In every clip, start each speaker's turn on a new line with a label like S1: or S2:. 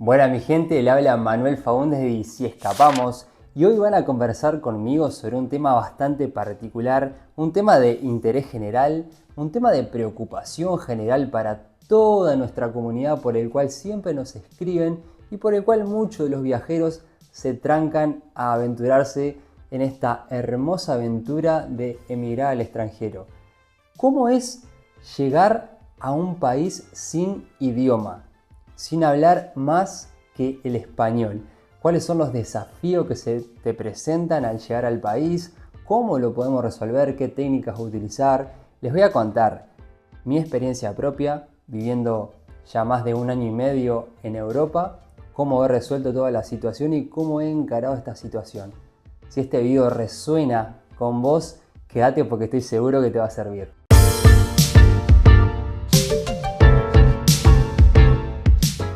S1: Buena mi gente, le habla Manuel Faúndez de Si Escapamos y hoy van a conversar conmigo sobre un tema bastante particular, un tema de interés general, un tema de preocupación general para toda nuestra comunidad por el cual siempre nos escriben y por el cual muchos de los viajeros se trancan a aventurarse en esta hermosa aventura de emigrar al extranjero. ¿Cómo es llegar a un país sin idioma? Sin hablar más que el español. ¿Cuáles son los desafíos que se te presentan al llegar al país? ¿Cómo lo podemos resolver? ¿Qué técnicas utilizar? Les voy a contar mi experiencia propia viviendo ya más de 1 año y medio en Europa, cómo he resuelto toda la situación y cómo he encarado esta situación. Si este video resuena con vos, quédate porque estoy seguro que te va a servir.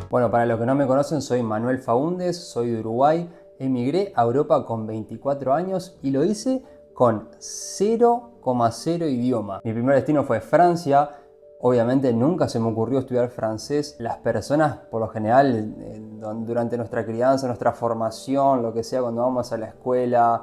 S1: Bueno, para los que no me conocen, soy Manuel Faúndez, soy de Uruguay, emigré a Europa con 24 años y lo hice con 0,0 idioma. Mi primer destino fue Francia, obviamente nunca se me ocurrió estudiar francés. Las personas, por lo general, durante nuestra crianza, nuestra formación, lo que sea, cuando vamos a la escuela,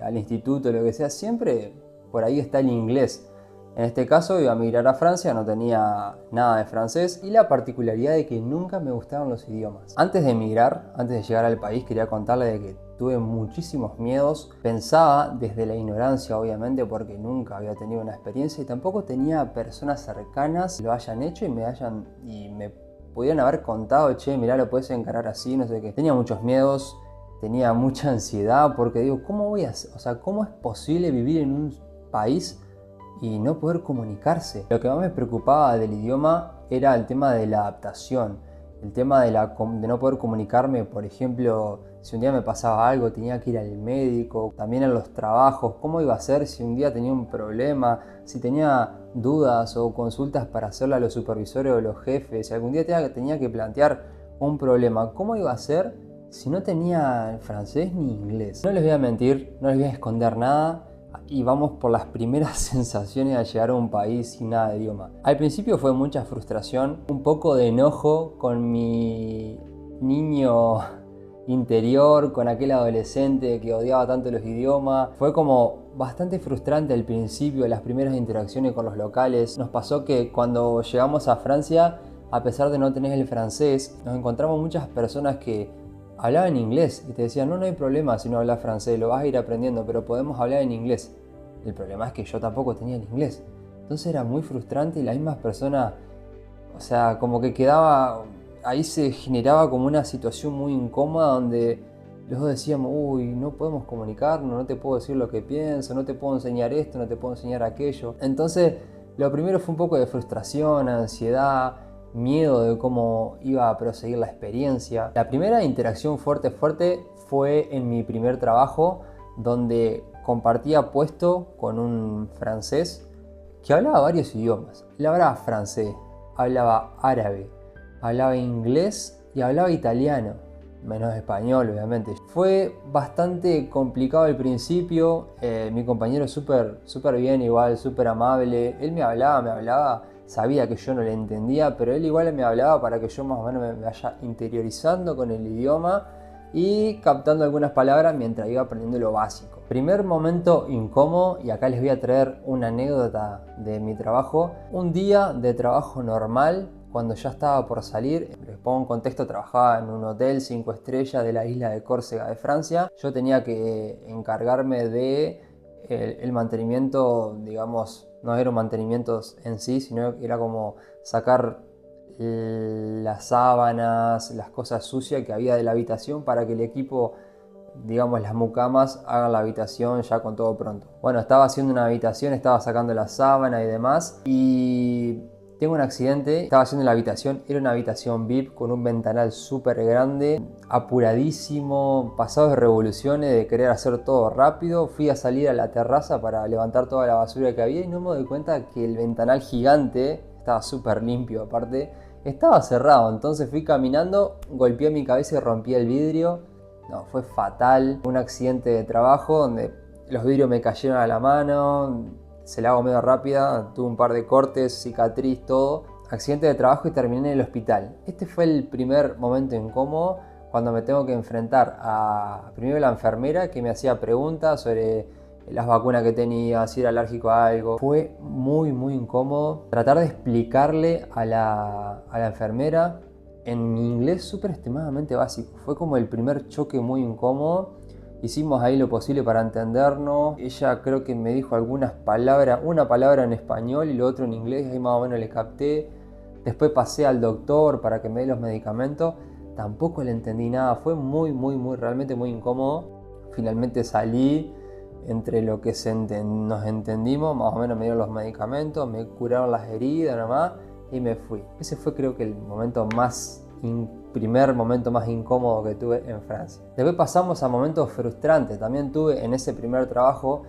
S1: al instituto, lo que sea, siempre por ahí está el inglés. En este caso iba a migrar a Francia, no tenía nada de francés y la particularidad de que nunca me gustaron los idiomas. Antes de emigrar, antes de llegar al país, quería contarle de que tuve muchísimos miedos. Pensaba desde la ignorancia, obviamente, porque nunca había tenido una experiencia y tampoco tenía personas cercanas que lo hayan hecho y me pudieran haber contado, che, mirá, lo puedes encarar así, no sé qué. Tenía muchos miedos, tenía mucha ansiedad porque digo, ¿cómo voy a hacer? O sea, ¿cómo es posible vivir en un país y no poder comunicarse? Lo que más me preocupaba del idioma era el tema de la adaptación, el tema de no poder comunicarme. Por ejemplo, si un día me pasaba algo, tenía que ir al médico, también en los trabajos, cómo iba a ser si un día tenía un problema, si tenía dudas o consultas para hacerle a los supervisores o los jefes, si algún día tenía que plantear un problema, ¿cómo iba a ser si no tenía francés ni inglés? No les voy a mentir, no les voy a esconder nada. Y vamos por las primeras sensaciones al llegar a un país sin nada de idioma. Al principio fue mucha frustración, un poco de enojo con mi niño interior, con aquel adolescente que odiaba tanto los idiomas. Fue como bastante frustrante al principio, las primeras interacciones con los locales. Nos pasó que cuando llegamos a Francia, a pesar de no tener el francés, nos encontramos muchas personas que hablaban inglés y te decían, no hay problema si no hablas francés, lo vas a ir aprendiendo, pero podemos hablar en inglés. El problema es que yo tampoco tenía el inglés. Entonces era muy frustrante y las mismas personas, o sea, como que ahí se generaba como una situación muy incómoda donde los dos decíamos, uy, no podemos comunicarnos, no te puedo decir lo que pienso, no te puedo enseñar esto, no te puedo enseñar aquello. Entonces, lo primero fue un poco de frustración, ansiedad, miedo de cómo iba a proseguir la experiencia. La primera interacción fuerte fue en mi primer trabajo, donde compartía puesto con un francés que hablaba varios idiomas. Él hablaba francés, hablaba árabe, hablaba inglés y hablaba italiano, menos español obviamente. Fue bastante complicado al principio, mi compañero súper bien, igual súper amable. Él me hablaba, sabía que yo no le entendía, pero él igual me hablaba para que yo más o menos me vaya interiorizando con el idioma y captando algunas palabras mientras iba aprendiendo lo básico. Primer momento incómodo, y acá les voy a traer una anécdota de mi trabajo. Un día de trabajo normal, cuando ya estaba por salir, les pongo en contexto, trabajaba en un hotel 5 estrellas de la isla de Córcega de Francia. Yo tenía que encargarme de el mantenimiento, digamos, no era un mantenimiento en sí, sino que era como sacar las sábanas, las cosas sucias que había de la habitación para que el equipo, digamos las mucamas, hagan la habitación ya con todo pronto. Bueno, estaba haciendo una habitación, estaba sacando la sábana y demás y tengo un accidente. Estaba haciendo la habitación, era una habitación VIP con un ventanal súper grande, apuradísimo, pasado de revoluciones, de querer hacer todo rápido. Fui a salir a la terraza para levantar toda la basura que había y no me doy cuenta que el ventanal gigante, estaba súper limpio aparte, estaba cerrado. Entonces fui caminando, golpeé mi cabeza y rompí el vidrio. No, fue fatal. Un accidente de trabajo donde los vidrios me cayeron a la mano. Se la hago medio rápida, tuve un par de cortes, cicatriz, todo. accidente de trabajo y terminé en el hospital. Este fue el primer momento incómodo cuando me tengo que enfrentar a primero la enfermera que me hacía preguntas sobre las vacunas que tenía, si era alérgico a algo. Fue muy incómodo tratar de explicarle a la enfermera en mi inglés súper extremadamente básico. Fue como el primer choque muy incómodo. Hicimos ahí lo posible para entendernos. Ella creo que me dijo algunas palabras, una palabra en español y lo otro en inglés, y ahí más o menos le capté. Después pasé al doctor para que me dé los medicamentos. Tampoco le entendí nada. Fue realmente muy incómodo. Finalmente salí, entre lo que nos entendimos, más o menos me dieron los medicamentos, me curaron las heridas nomás y me fui. Ese fue creo que el primer momento más incómodo que tuve en Francia. Después pasamos a momentos frustrantes. También tuve en ese primer trabajo,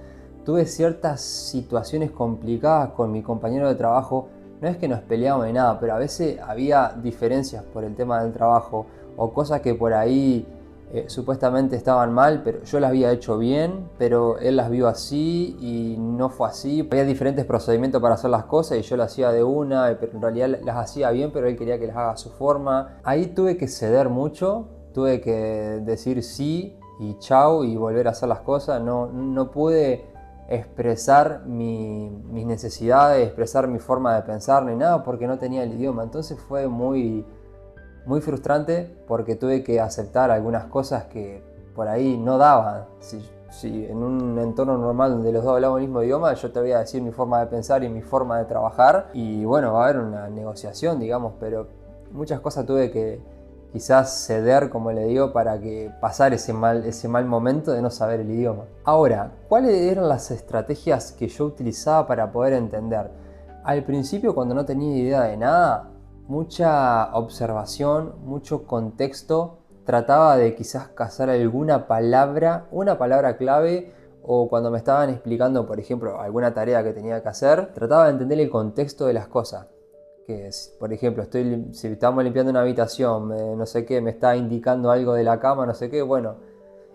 S1: tuve ciertas situaciones complicadas con mi compañero de trabajo. No es que nos peleábamos ni nada, pero a veces había diferencias por el tema del trabajo o cosas que por ahí supuestamente estaban mal, pero yo las había hecho bien, pero él las vio así y no fue así. Había diferentes procedimientos para hacer las cosas y yo las hacía de una, pero en realidad las hacía bien, pero él quería que las haga a su forma. Ahí tuve que ceder mucho, tuve que decir sí y chau y volver a hacer las cosas. No pude expresar mis necesidades, expresar mi forma de pensar ni nada porque no tenía el idioma. Entonces fue muy frustrante porque tuve que aceptar algunas cosas que por ahí no daban. Si en un entorno normal donde los dos hablamos el mismo idioma, yo te voy a decir mi forma de pensar y mi forma de trabajar y bueno, va a haber una negociación, digamos, pero muchas cosas tuve que quizás ceder, como le digo, para que pasar ese mal momento de no saber el idioma. Ahora, ¿cuáles eran las estrategias que yo utilizaba para poder entender? Al principio, cuando no tenía idea de nada, mucha observación, mucho contexto, trataba de quizás cazar alguna palabra, una palabra clave, o cuando me estaban explicando, por ejemplo, alguna tarea que tenía que hacer, trataba de entender el contexto de las cosas. Que por ejemplo, si estamos limpiando una habitación, no sé qué, me está indicando algo de la cama, no sé qué, bueno,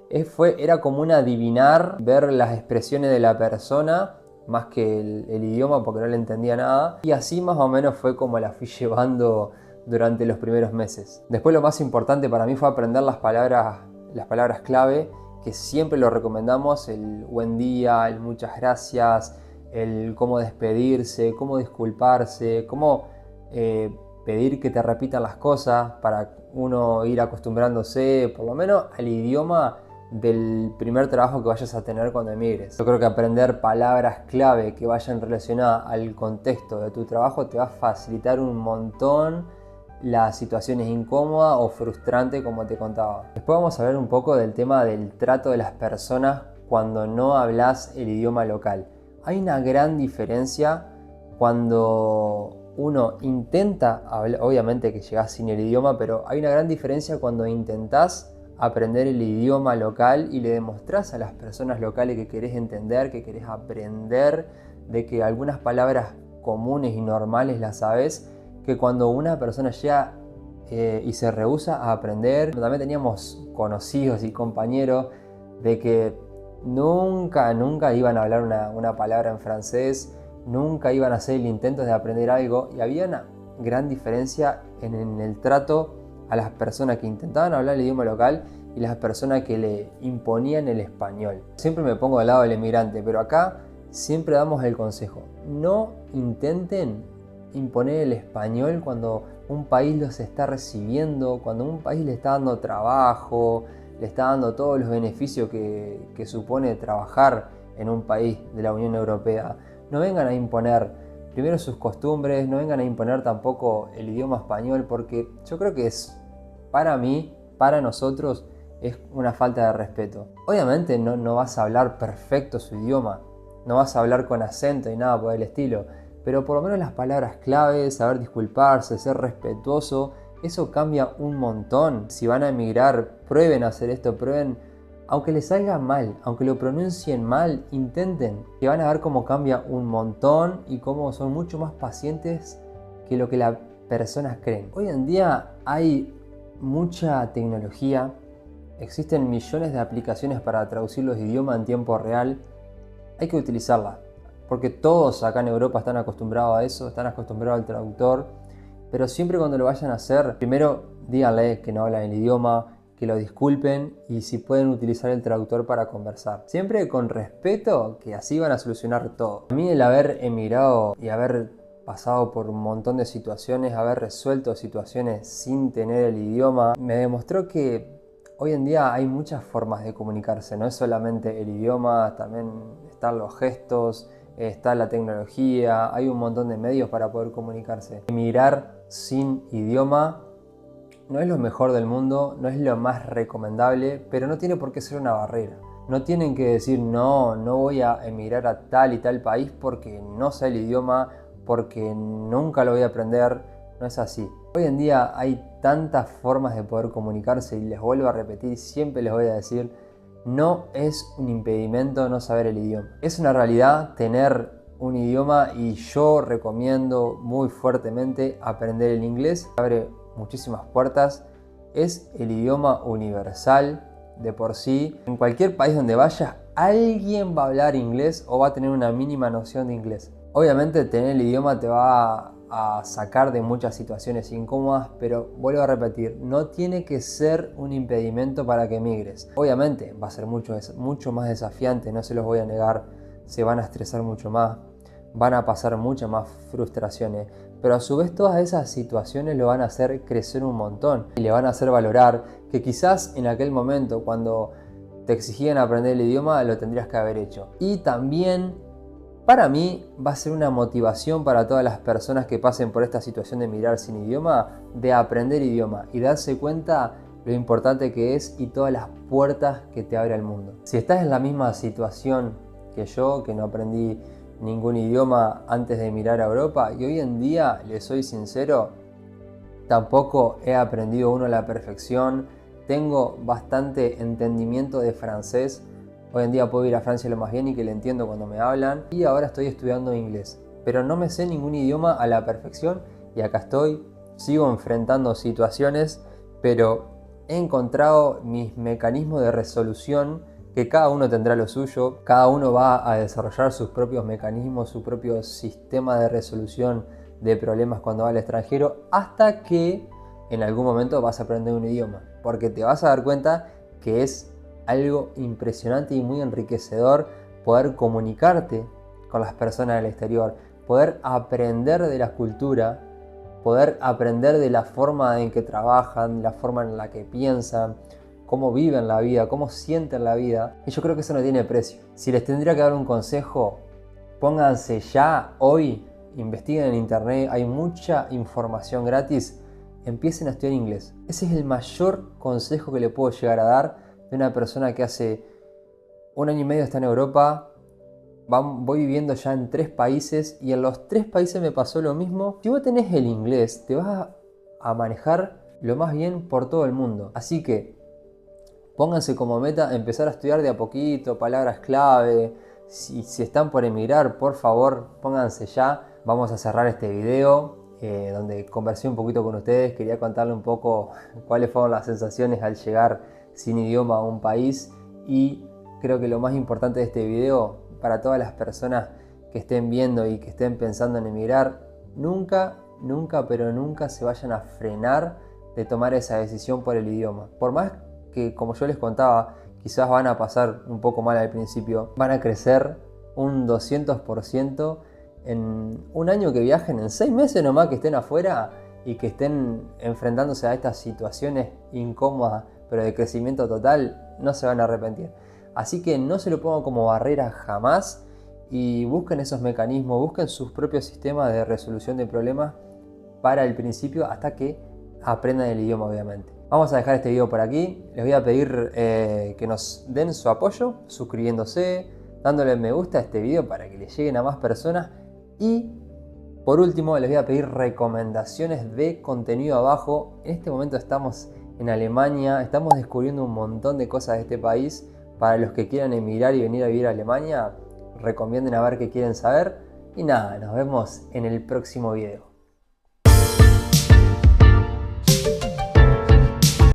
S1: era como un adivinar, ver las expresiones de la persona más que el idioma porque no le entendía nada. Y así más o menos fue como la fui llevando durante los primeros meses. Después lo más importante para mí fue aprender las palabras clave, que siempre lo recomendamos: el buen día, el muchas gracias, el cómo despedirse, cómo disculparse, cómo pedir que te repitan las cosas para uno ir acostumbrándose por lo menos al idioma del primer trabajo que vayas a tener cuando emigres. Yo creo que aprender palabras clave que vayan relacionadas al contexto de tu trabajo te va a facilitar un montón las situaciones incómodas o frustrantes, como te contaba. Después vamos a hablar un poco del tema del trato de las personas cuando no hablas el idioma local. Hay una gran diferencia cuando uno intenta hablar, obviamente que llegás sin el idioma, pero hay una gran diferencia cuando intentás aprender el idioma local y le demostrás a las personas locales que querés entender, que querés aprender, de que algunas palabras comunes y normales las sabes, que cuando una persona llega y se rehúsa a aprender. También teníamos conocidos y compañeros de que nunca iban a hablar una palabra en francés, nunca iban a hacer el intento de aprender algo, y había una gran diferencia en el trato a las personas que intentaban hablar el idioma local y las personas que le imponían el español. Siempre me pongo del lado del emigrante, pero acá siempre damos el consejo: no intenten imponer el español cuando un país los está recibiendo, cuando un país le está dando trabajo, le está dando todos los beneficios que supone trabajar en un país de la Unión Europea. No vengan a imponer primero sus costumbres, no vengan a imponer tampoco el idioma español, porque yo creo que para mí, para nosotros, es una falta de respeto. Obviamente no vas a hablar perfecto su idioma, no vas a hablar con acento y nada por el estilo, pero por lo menos las palabras claves, saber disculparse, ser respetuoso, eso cambia un montón. Si van a emigrar, prueben a hacer esto, prueben, aunque les salga mal, aunque lo pronuncien mal, intenten, que van a ver cómo cambia un montón y cómo son mucho más pacientes que lo que las personas creen. Hoy en día hay mucha tecnología, existen millones de aplicaciones para traducir los idiomas en tiempo real. Hay que utilizarlas, porque todos acá en Europa están acostumbrados a eso, están acostumbrados al traductor, Pero siempre cuando lo vayan a hacer, primero díganle que no hablan el idioma, que lo disculpen y si pueden utilizar el traductor para conversar. Siempre con respeto, que así van a solucionar todo. A mí el haber emigrado y haber pasado por un montón de situaciones, haber resuelto situaciones sin tener el idioma, me demostró que hoy en día hay muchas formas de comunicarse. No es solamente el idioma, también están los gestos, está la tecnología, hay un montón de medios para poder comunicarse. Emigrar sin idioma no es lo mejor del mundo, no es lo más recomendable, pero no tiene por qué ser una barrera. No tienen que decir no voy a emigrar a tal y tal país porque no sé el idioma, porque nunca lo voy a aprender. No es así. Hoy en día hay tantas formas de poder comunicarse y les vuelvo a repetir, siempre les voy a decir, no es un impedimento no saber el idioma. Es una realidad tener un idioma y yo recomiendo muy fuertemente aprender el inglés. Abre muchísimas puertas, es el idioma universal de por sí. En cualquier país donde vayas, alguien va a hablar inglés o va a tener una mínima noción de inglés. Obviamente tener el idioma te va a sacar de muchas situaciones incómodas, pero vuelvo a repetir, no tiene que ser un impedimento para que emigres. Obviamente va a ser mucho más desafiante, no se los voy a negar, se van a estresar mucho más, van a pasar muchas más frustraciones, pero a su vez todas esas situaciones lo van a hacer crecer un montón y le van a hacer valorar que quizás en aquel momento cuando te exigían aprender el idioma lo tendrías que haber hecho. Y también para mí va a ser una motivación para todas las personas que pasen por esta situación de emigrar sin idioma, de aprender idioma y darse cuenta lo importante que es y todas las puertas que te abre al mundo. Si estás en la misma situación que yo, que no aprendí ningún idioma antes de emigrar a Europa y hoy en día, les soy sincero, tampoco he aprendido uno a la perfección, tengo bastante entendimiento de francés. Hoy en día puedo ir a Francia lo más bien y que le entiendo cuando me hablan. Y ahora estoy estudiando inglés. Pero no me sé ningún idioma a la perfección. Y acá estoy, sigo enfrentando situaciones. Pero he encontrado mis mecanismos de resolución. Que cada uno tendrá lo suyo. Cada uno va a desarrollar sus propios mecanismos, su propio sistema de resolución de problemas cuando va al extranjero. Hasta que en algún momento vas a aprender un idioma. Porque te vas a dar cuenta que es algo impresionante y muy enriquecedor poder comunicarte con las personas del exterior, poder aprender de la cultura, poder aprender de la forma en que trabajan, la forma en la que piensan, cómo viven la vida, cómo sienten la vida. Y yo creo que eso no tiene precio. Si les tendría que dar un consejo, pónganse ya hoy, investiguen en internet, hay mucha información gratis, empiecen a estudiar inglés. Ese es el mayor consejo que le puedo llegar a dar de una persona que hace 1 año y medio está en Europa. Voy viviendo ya en 3 países y en los 3 países me pasó lo mismo. Si vos tenés el inglés, te vas a manejar lo más bien por todo el mundo. Así que pónganse como meta empezar a estudiar de a poquito, palabras clave. Si están por emigrar, por favor, pónganse ya. Vamos a cerrar este video donde conversé un poquito con ustedes. Quería contarle un poco cuáles fueron las sensaciones al llegar sin idioma a un país, y creo que lo más importante de este video para todas las personas que estén viendo y que estén pensando en emigrar, nunca pero nunca se vayan a frenar de tomar esa decisión por el idioma. Por más que, como yo les contaba, quizás van a pasar un poco mal al principio, van a crecer un 200% en 1 año que viajen, en 6 meses nomás que estén afuera y que estén enfrentándose a estas situaciones incómodas pero de crecimiento total, no se van a arrepentir. Así que no se lo pongan como barrera jamás y busquen esos mecanismos, busquen sus propios sistemas de resolución de problemas para el principio hasta que aprendan el idioma, obviamente. Vamos a dejar este video por aquí. Les voy a pedir que nos den su apoyo suscribiéndose, dándole me gusta a este video para que le lleguen a más personas, y por último les voy a pedir recomendaciones de contenido abajo. En este momento estamos en Alemania, estamos descubriendo un montón de cosas de este país. Para los que quieran emigrar y venir a vivir a Alemania, recomienden a ver qué quieren saber. Y nada, nos vemos en el próximo video.